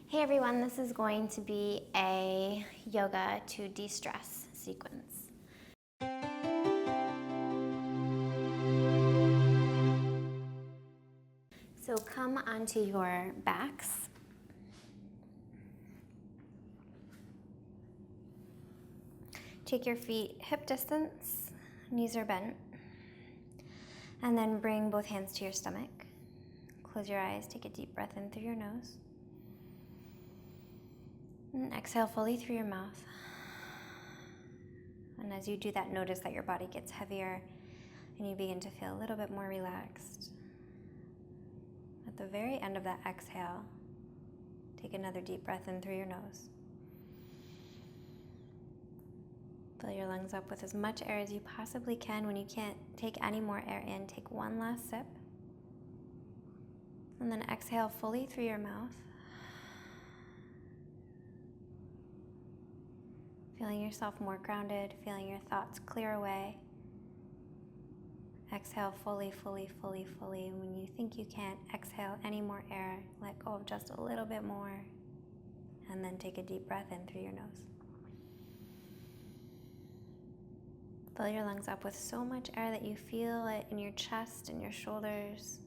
Hey everyone, this is going to be a yoga to de-stress sequence. So come onto your backs. Take your feet hip distance, knees are bent, and then bring both hands to your stomach. Close your eyes, take a deep breath in through your nose. And exhale fully through your mouth. And as you do that, notice that your body gets heavier and you begin to feel a little bit more relaxed. At the very end of that exhale, take another deep breath in through your nose. Fill your lungs up with as much air as you possibly can. When you can't take any more air in, take one last sip. And then exhale fully through your mouth. Feeling yourself more grounded, feeling your thoughts clear away. Exhale fully, fully, fully, fully. And when you think you can't exhale any more air, let go of just a little bit more. And then take a deep breath in through your nose. Fill your lungs up with so much air that you feel it in your chest and your shoulders.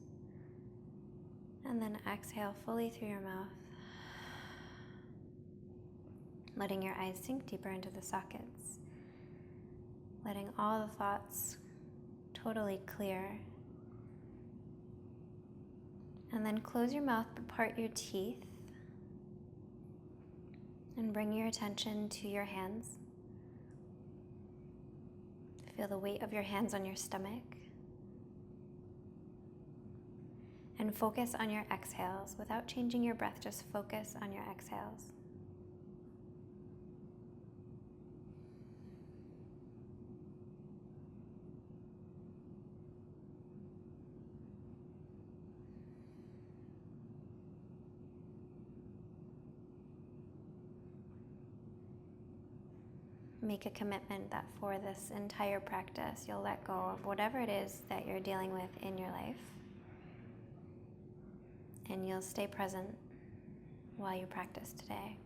And then exhale fully through your mouth. Letting your eyes sink deeper into the sockets. Letting all the thoughts totally clear. And then close your mouth, but part your teeth. And bring your attention to your hands. Feel the weight of your hands on your stomach. And focus on your exhales. Without changing your breath, just focus on your exhales. Make a commitment that for this entire practice, you'll let go of whatever it is that you're dealing with in your life. And you'll stay present while you practice today.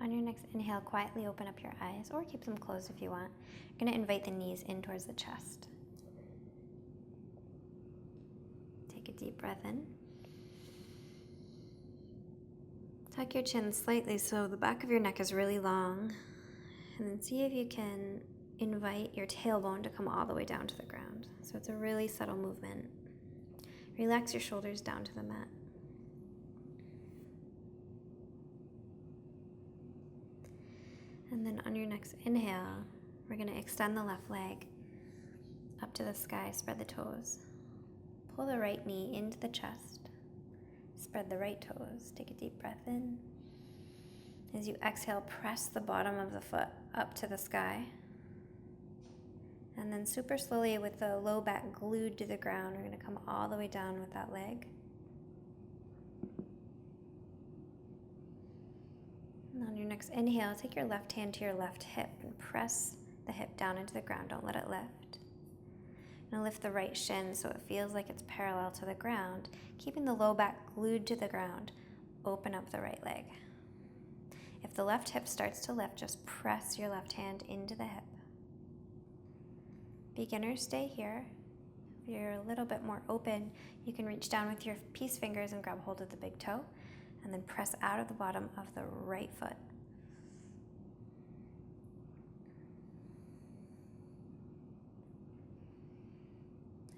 On your next inhale, quietly open up your eyes, or keep them closed if you want. You're going to invite the knees in towards the chest. Take a deep breath in. Tuck your chin slightly so the back of your neck is really long. And then see if you can invite your tailbone to come all the way down to the ground. So it's a really subtle movement. Relax your shoulders down to the mat. And then on your next inhale, we're going to extend the left leg up to the sky, spread the toes. Pull the right knee into the chest. Spread the right toes. Take a deep breath in. As you exhale, press the bottom of the foot up to the sky. And then super slowly with the low back glued to the ground, we're going to come all the way down with that leg. And on your next inhale, take your left hand to your left hip and press the hip down into the ground. Don't let it lift. Now lift the right shin so it feels like it's parallel to the ground. Keeping the low back glued to the ground, open up the right leg. If the left hip starts to lift, just press your left hand into the hip. Beginners, stay here. If you're a little bit more open, you can reach down with your peace fingers and grab hold of the big toe, and then press out of the bottom of the right foot.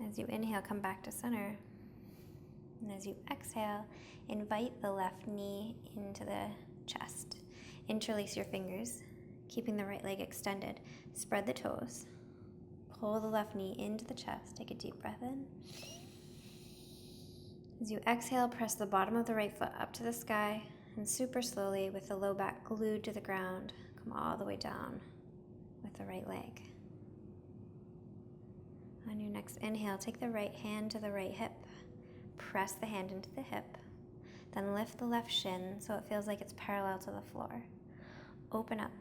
As you inhale, come back to center. And as you exhale, invite the left knee into the chest. Interlace your fingers, keeping the right leg extended. Spread the toes. Pull the left knee into the chest. Take a deep breath in. As you exhale, press the bottom of the right foot up to the sky, and super slowly, with the low back glued to the ground, come all the way down with the right leg. On your next inhale, take the right hand to the right hip. Press the hand into the hip. Then lift the left shin so it feels like it's parallel to the floor. Open up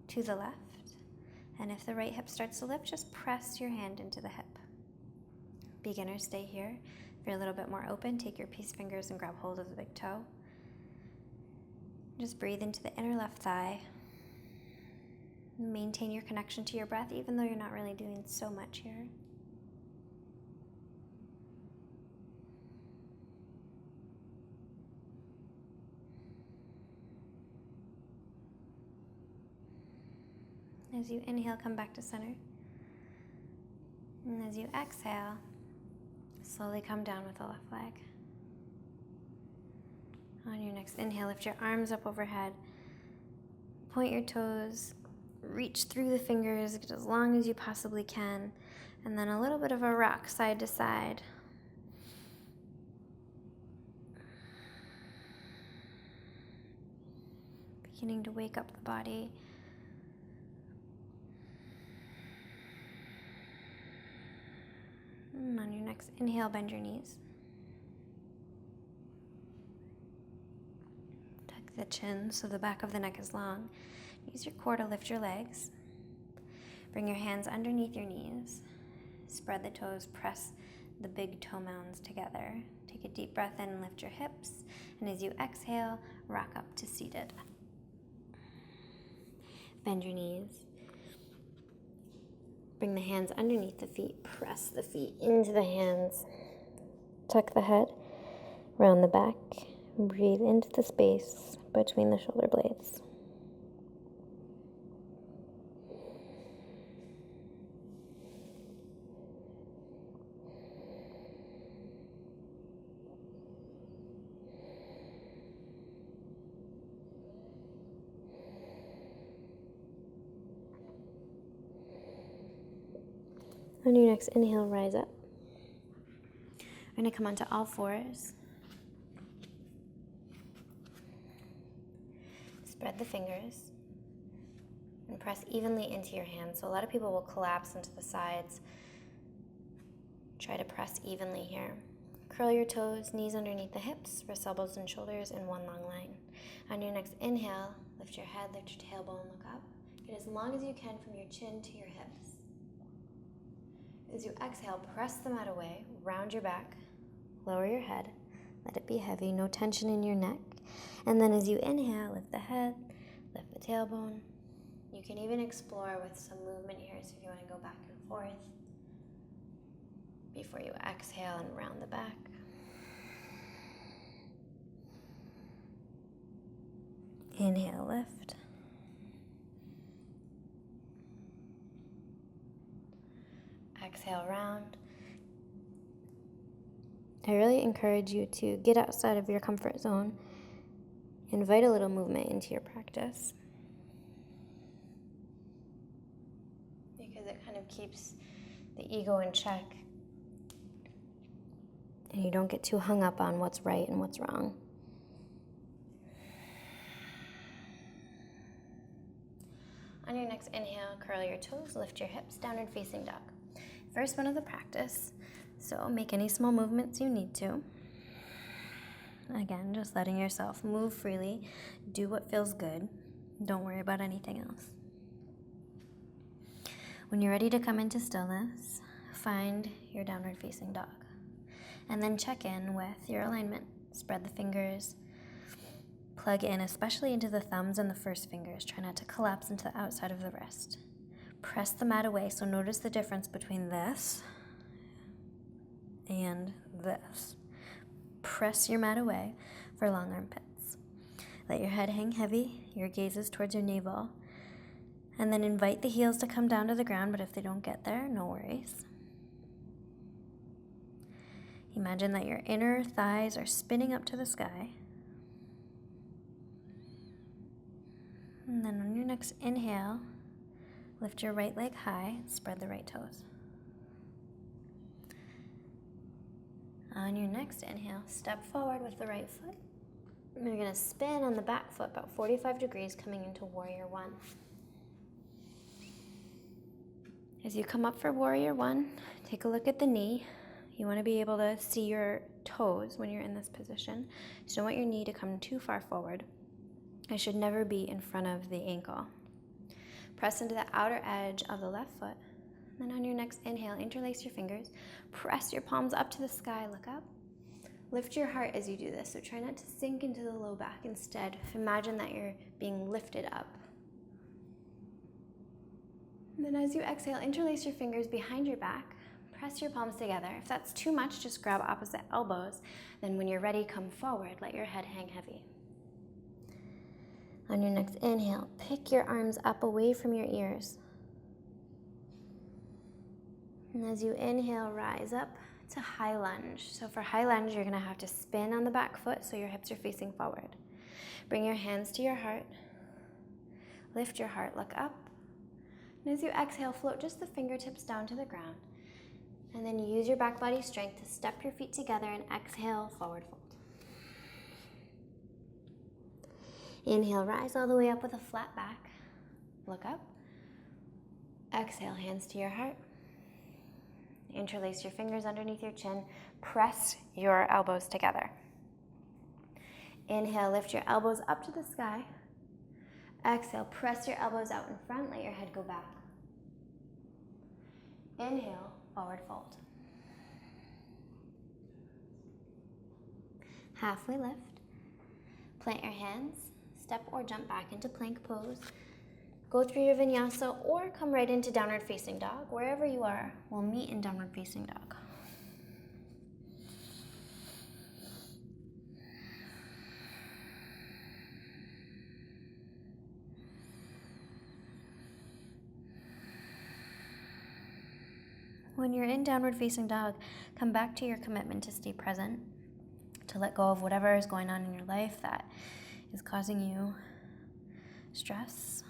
to the left. And if the right hip starts to lift, just press your hand into the hip. Beginners, stay here. If you're a little bit more open, take your peace fingers and grab hold of the big toe. Just breathe into the inner left thigh. Maintain your connection to your breath, even though you're not really doing so much here. As you inhale, come back to center. And as you exhale, slowly come down with the left leg. On your next inhale, lift your arms up overhead. Point your toes. Reach through the fingers, get as long as you possibly can. And then a little bit of a rock side to side. Beginning to wake up the body. And on your next inhale, bend your knees. Tuck the chin so the back of the neck is long. Use your core to lift your legs. Bring your hands underneath your knees. Spread the toes, press the big toe mounds together. Take a deep breath in and lift your hips. And as you exhale, rock up to seated. Bend your knees. Bring the hands underneath the feet. Press the feet into the hands. Tuck the head, round the back. Breathe into the space between the shoulder blades. On your next inhale, rise up. We're going to come onto all fours. Spread the fingers and press evenly into your hands. So a lot of people will collapse into the sides. Try to press evenly here. Curl your toes, knees underneath the hips, wrist, elbows, and shoulders in one long line. On your next inhale, lift your head, lift your tailbone, look up. Get as long as you can from your chin to your hips. As you exhale, press the mat away, round your back, lower your head, let it be heavy, no tension in your neck. And then as you inhale, lift the head, lift the tailbone. You can even explore with some movement here, so if you want to go back and forth before you exhale and round the back. Inhale, lift. Exhale, round. I really encourage you to get outside of your comfort zone. Invite a little movement into your practice, because it kind of keeps the ego in check and you don't get too hung up on what's right and what's wrong. On your next inhale, curl your toes, lift your hips, downward facing dog. First one of the practice, so make any small movements you need to. Again, just letting yourself move freely, do what feels good. Don't worry about anything else. When you're ready to come into stillness, find your downward facing dog. And then check in with your alignment. Spread the fingers, plug in, especially into the thumbs and the first fingers. Try not to collapse into the outside of the wrist. Press the mat away, so notice the difference between this and this. Press your mat away for long armpits. Let your head hang heavy, your gaze is towards your navel, and then invite the heels to come down to the ground, but if they don't get there, no worries. Imagine that your inner thighs are spinning up to the sky. And then on your next inhale, lift your right leg high, spread the right toes. On your next inhale, step forward with the right foot. And you're going to spin on the back foot about 45 degrees, coming into Warrior One. As you come up for Warrior One, take a look at the knee. You want to be able to see your toes when you're in this position. So you don't want your knee to come too far forward. It should never be in front of the ankle. Press into the outer edge of the left foot. Then on your next inhale, interlace your fingers, press your palms up to the sky, look up. Lift your heart as you do this, so try not to sink into the low back. Instead, imagine that you're being lifted up. And then as you exhale, interlace your fingers behind your back, press your palms together. If that's too much, just grab opposite elbows. Then when you're ready, come forward, let your head hang heavy. On your next inhale, pick your arms up away from your ears. And as you inhale, rise up to high lunge. So for high lunge, you're gonna have to spin on the back foot so your hips are facing forward. Bring your hands to your heart. Lift your heart, look up. And as you exhale, float just the fingertips down to the ground. And then use your back body strength to step your feet together and exhale, forward fold. Inhale, rise all the way up with a flat back. Look up. Exhale, hands to your heart. Interlace your fingers underneath your chin. Press your elbows together. Inhale, lift your elbows up to the sky. Exhale, press your elbows out in front. Let your head go back. Inhale, forward fold. Halfway lift. Plant your hands. Step or jump back into plank pose. Go through your vinyasa or come right into downward facing dog. Wherever you are, we'll meet in downward facing dog. When you're in downward facing dog, come back to your commitment to stay present, to let go of whatever is going on in your life that is causing you stress.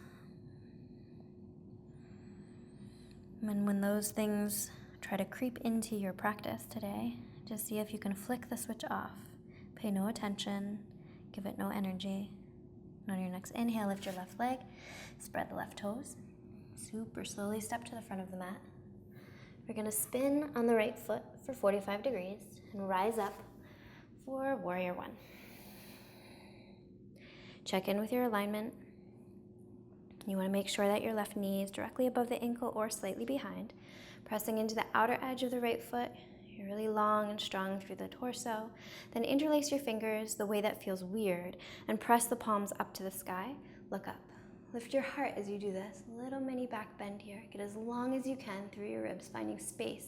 And when those things try to creep into your practice today, just see if you can flick the switch off. Pay no attention, give it no energy. And on your next inhale, lift your left leg, spread the left toes. Super slowly step to the front of the mat. We're gonna spin on the right foot for 45 degrees and rise up for warrior one. Check in with your alignment. You want to make sure that your left knee is directly above the ankle or slightly behind. Pressing into the outer edge of the right foot. You're really long and strong through the torso. Then interlace your fingers the way that feels weird and press the palms up to the sky. Look up. Lift your heart as you do this. Little mini back bend here. Get as long as you can through your ribs, finding space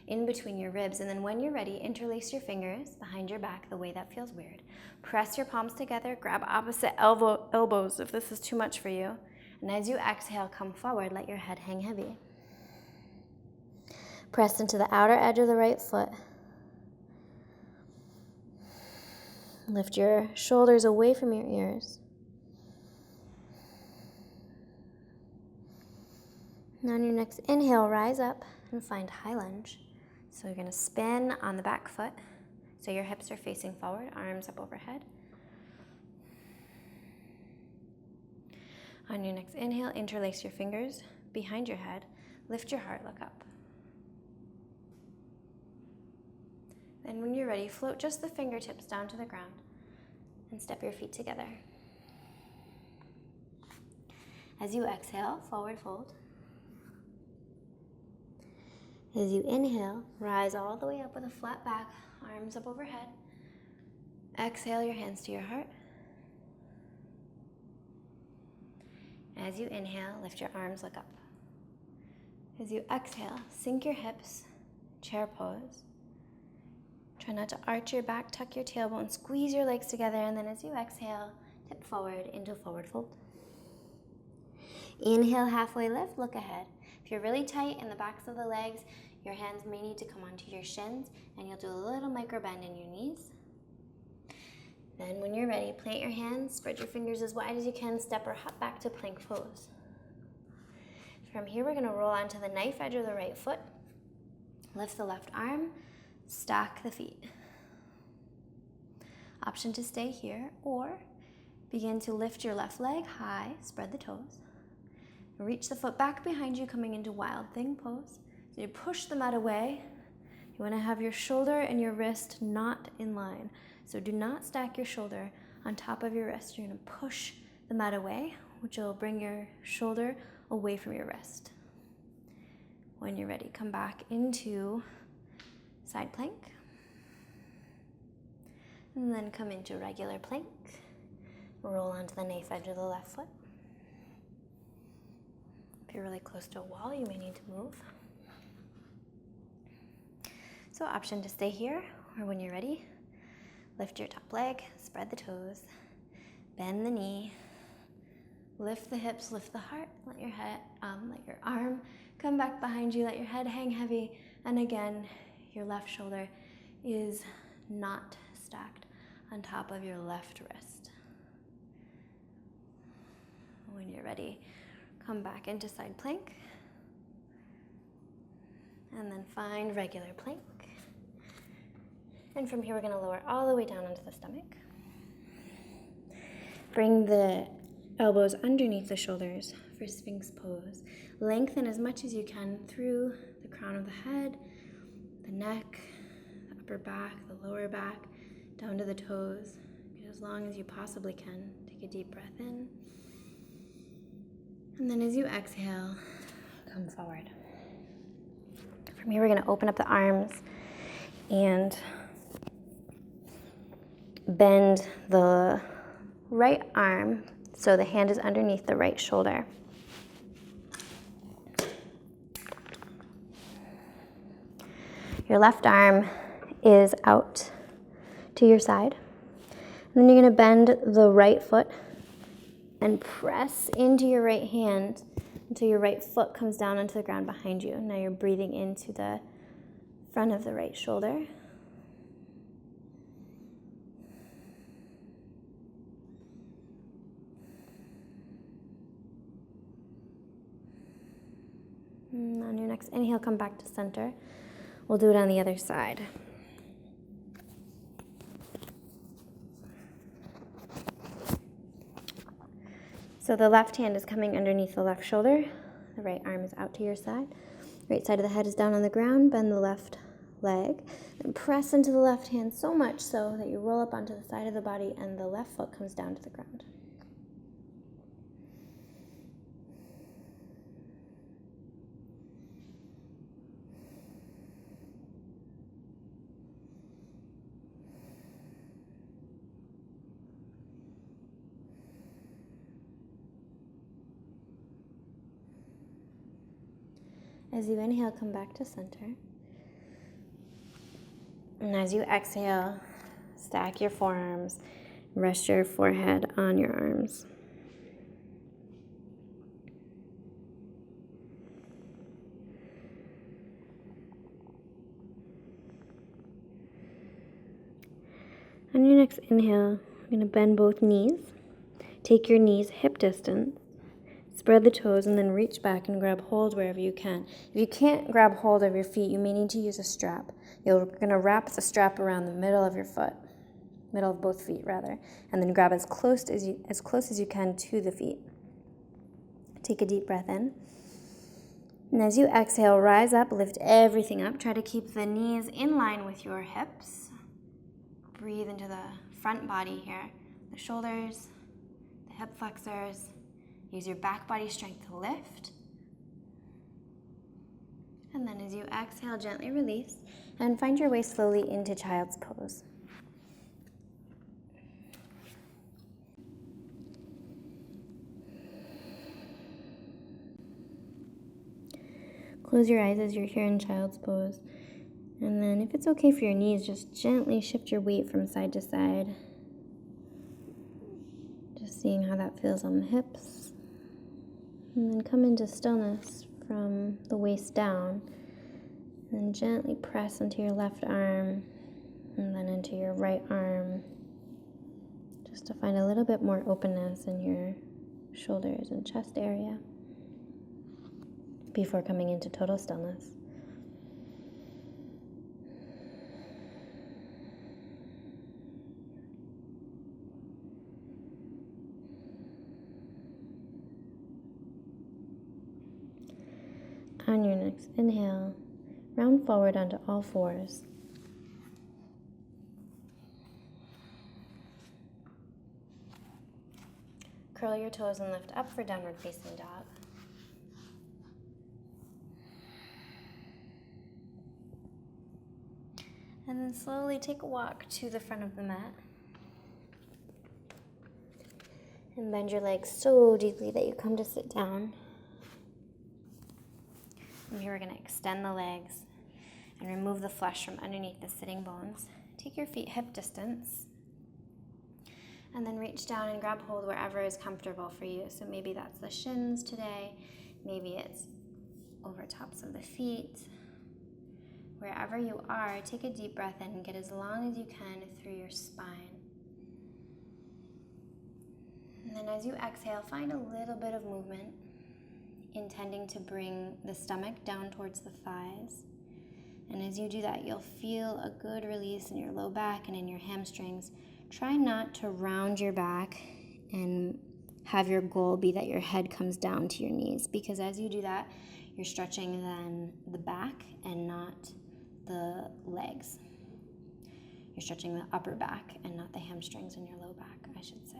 in between your ribs. And then when you're ready, interlace your fingers behind your back the way that feels weird. Press your palms together. Grab opposite elbows if this is too much for you. And as you exhale, come forward, let your head hang heavy. Press into the outer edge of the right foot. Lift your shoulders away from your ears. And on your next inhale, rise up and find high lunge. So you're gonna spin on the back foot. So your hips are facing forward, arms up overhead. On your next inhale, interlace your fingers behind your head. Lift your heart, look up. Then when you're ready, float just the fingertips down to the ground and step your feet together. As you exhale, forward fold. As you inhale, rise all the way up with a flat back, arms up overhead. Exhale, your hands to your heart. As you inhale, lift your arms, look up. As you exhale, sink your hips, chair pose. Try not to arch your back, tuck your tailbone, squeeze your legs together, and then as you exhale, tip forward into forward fold. Inhale, halfway lift, look ahead. If you're really tight in the backs of the legs, your hands may need to come onto your shins, and you'll do a little micro bend in your knees. Then when you're ready, plant your hands, spread your fingers as wide as you can, step or hop back to plank pose. From here, we're gonna roll onto the knife edge of the right foot, lift the left arm, stack the feet. Option to stay here, or begin to lift your left leg high, spread the toes. Reach the foot back behind you, coming into wild thing pose. So you push the mat away. You wanna have your shoulder and your wrist not in line. So do not stack your shoulder on top of your wrist. You're gonna push the mat away, which will bring your shoulder away from your wrist. When you're ready, come back into side plank. And then come into regular plank. Roll onto the knife edge of the left foot. If you're really close to a wall, you may need to move. So option to stay here, or when you're ready, lift your top leg, spread the toes, bend the knee, lift the hips, lift the heart, let your arm come back behind you, let your head hang heavy, and again, your left shoulder is not stacked on top of your left wrist. When you're ready, come back into side plank, and then find regular plank. And from here, we're going to lower all the way down into the stomach. Bring the elbows underneath the shoulders for Sphinx pose. Lengthen as much as you can through the crown of the head, the neck, the upper back, the lower back, down to the toes. Get as long as you possibly can. Take a deep breath in. And then as you exhale, come forward. From here, we're going to open up the arms and bend the right arm so the hand is underneath the right shoulder. Your left arm is out to your side. And then you're going to bend the right foot and press into your right hand until your right foot comes down onto the ground behind you. Now you're breathing into the front of the right shoulder. And on your next inhale, come back to center. We'll do it on the other side. So the left hand is coming underneath the left shoulder. The right arm is out to your side. Right side of the head is down on the ground. Bend the left leg and press into the left hand so much so that you roll up onto the side of the body and the left foot comes down to the ground. As you inhale, come back to center. And as you exhale, stack your forearms, rest your forehead on your arms. On your next inhale, you're going to bend both knees. Take your knees hip distance. Spread the toes and then reach back and grab hold wherever you can. If you can't grab hold of your feet, you may need to use a strap. You're going to wrap the strap around the middle of your foot, middle of both feet rather, and then grab as close as you can to the feet. Take a deep breath in. And as you exhale, rise up, lift everything up. Try to keep the knees in line with your hips. Breathe into the front body here, the shoulders, the hip flexors. Use your back body strength to lift. And then as you exhale, gently release and find your way slowly into child's pose. Close your eyes as you're here in child's pose. And then if it's okay for your knees, just gently shift your weight from side to side. Just seeing how that feels on the hips. And then come into stillness from the waist down. And gently press into your left arm and then into your right arm. Just to find a little bit more openness in your shoulders and chest area before coming into total stillness. On your next inhale, round forward onto all fours. Curl your toes and lift up for downward facing dog. then slowly take a walk to the front of the mat. And bend your legs so deeply that you come to sit down. From here, we're going to extend the legs and remove the flesh from underneath the sitting bones. Take your feet hip distance. And then reach down and grab hold wherever is comfortable for you. So maybe that's the shins today. Maybe it's over tops of the feet. Wherever you are, take a deep breath in and get as long as you can through your spine. And then as you exhale, find a little bit of movement, intending to bring the stomach down towards the thighs. And as you do that, you'll feel a good release in your low back and in your hamstrings. Try not to round your back and have your goal be that your head comes down to your knees, because as you do that, you're stretching then the back and not the legs. You're stretching the upper back and not the hamstrings and your low back, I should say.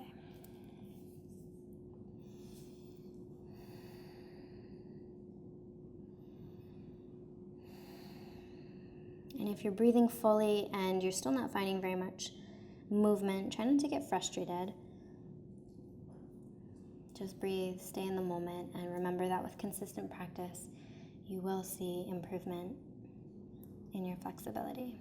And if you're breathing fully and you're still not finding very much movement, try not to get frustrated. Just breathe, stay in the moment, and remember that with consistent practice, you will see improvement in your flexibility.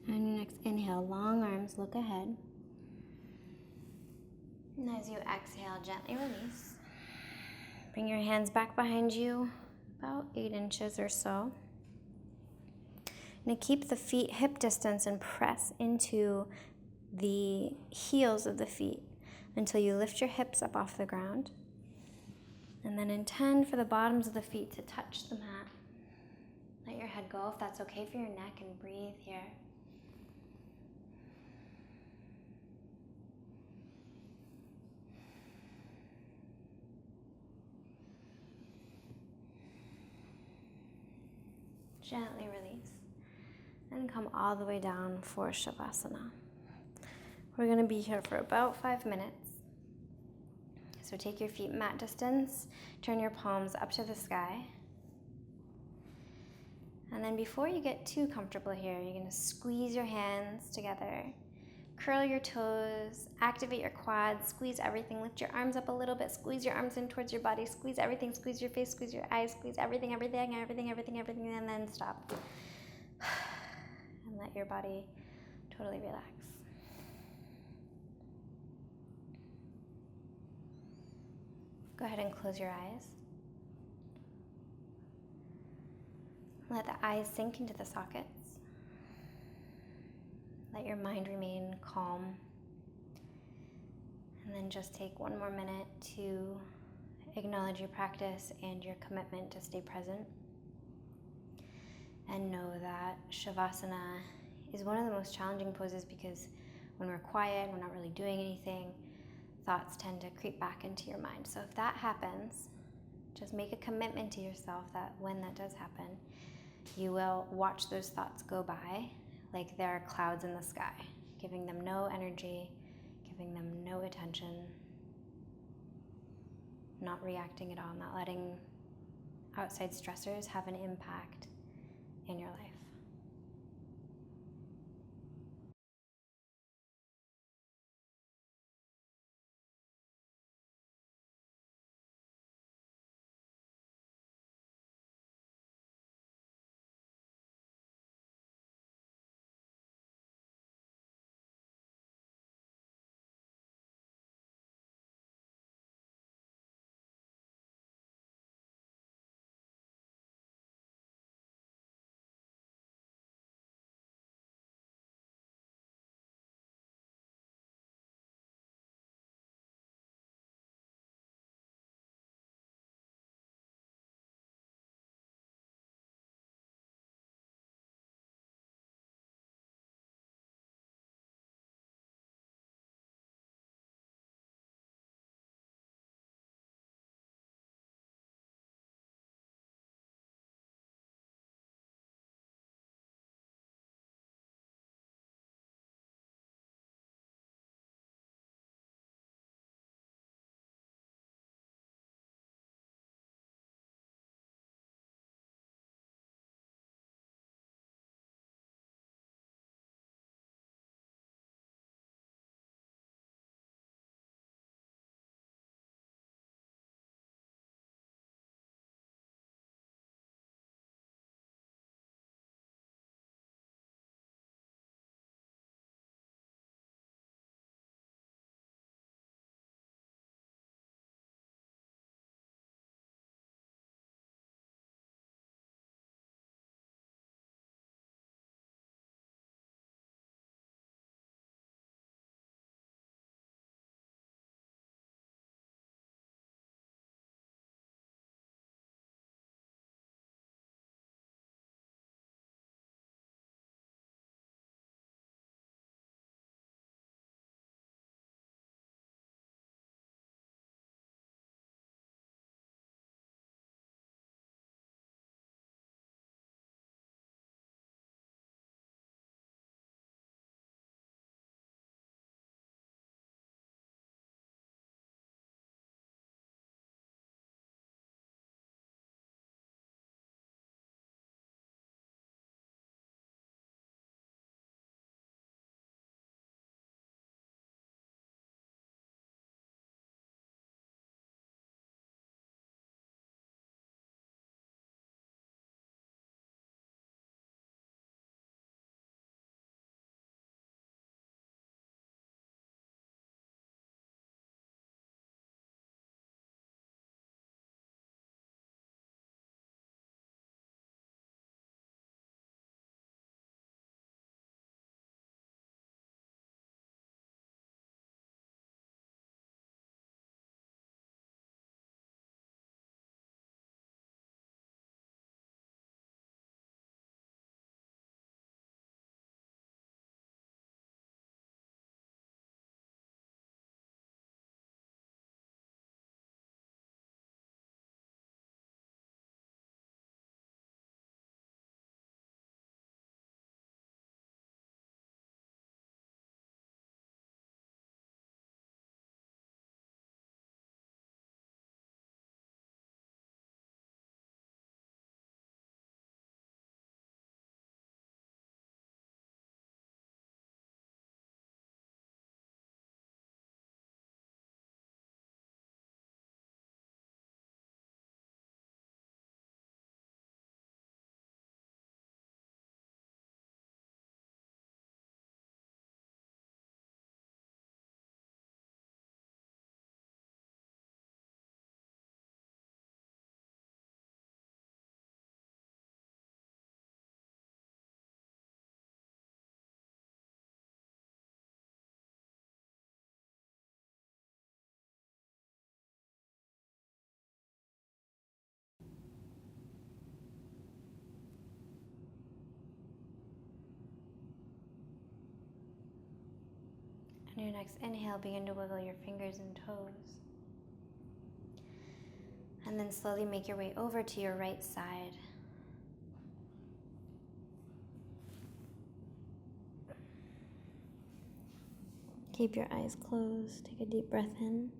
On your next inhale, long arms, look ahead. And as you exhale, gently release. Bring your hands back behind you, about 8 inches or so. Now keep the feet hip distance and press into the heels of the feet until you lift your hips up off the ground. And then intend for the bottoms of the feet to touch the mat. Let your head go if that's okay for your neck, and breathe here. Gently release and come all the way down for Savasana. We're going to be here for about 5 minutes. So take your feet mat distance, turn your palms up to the sky. And then before you get too comfortable here, you're going to squeeze your hands together, curl your toes, activate your quads, squeeze everything, lift your arms up a little bit, squeeze your arms in towards your body, squeeze everything, squeeze your face, squeeze your eyes, squeeze everything, and then stop. And let your body totally relax. Go ahead and close your eyes. Let the eyes sink into the sockets. Let your mind remain calm. And then just take 1 more minute to acknowledge your practice and your commitment to stay present. And know that Shavasana is one of the most challenging poses, because when we're quiet, we're not really doing anything, thoughts tend to creep back into your mind. So if that happens, just make a commitment to yourself that when that does happen, you will watch those thoughts go by like there are clouds in the sky, giving them no energy, giving them no attention, not reacting at all, not letting outside stressors have an impact in your life. On your next inhale, begin to wiggle your fingers and toes. And then slowly make your way over to your right side. Keep your eyes closed. Take a deep breath in.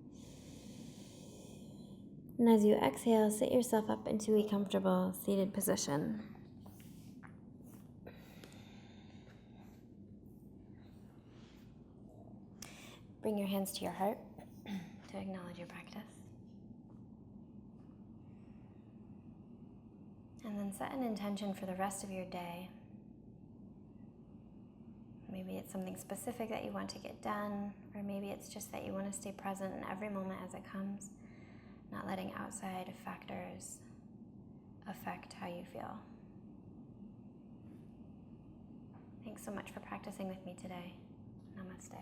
And as you exhale, sit yourself up into a comfortable seated position. Bring your hands to your heart to acknowledge your practice. And then set an intention for the rest of your day. Maybe it's something specific that you want to get done, or maybe it's just that you want to stay present in every moment as it comes, not letting outside factors affect how you feel. Thanks so much for practicing with me today. Namaste.